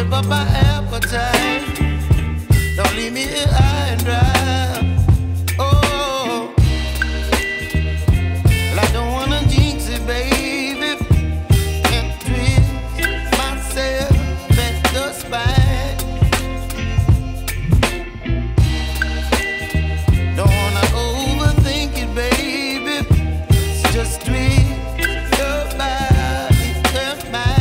whip up my appetite. Don't leave me here high and dry. Oh, well, I don't wanna jinx it, baby, and twist myself at the spine. Don't wanna overthink it, baby. It's just twist your body and mine.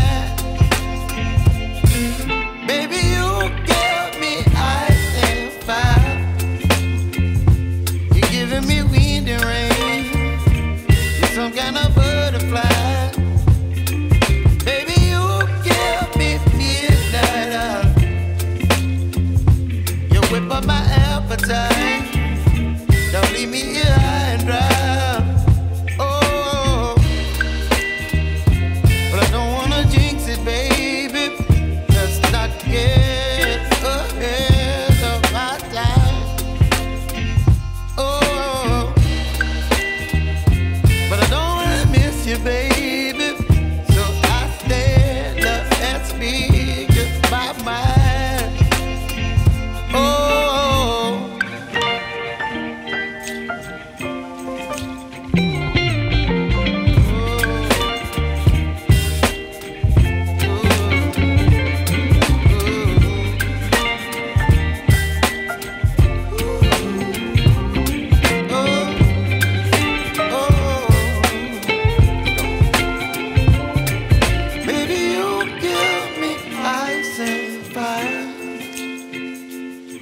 Baby, you give me ice and fire. You're giving me wind and rain. You're some kind of butterfly. Baby, you give me midnight. You whip up my appetite. Don't leave me here high and dry. Oh, but I don't wanna jinx it, baby. Let's not get ahead of my time. Oh, but I don't wanna miss you, baby. So I stand up and speak just my mind. Oh.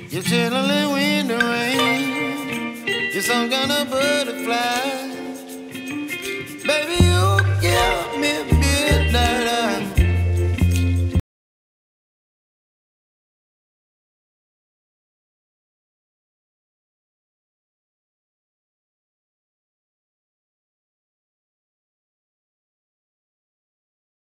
You're chilling in wind and rain. You're some kind of butterfly.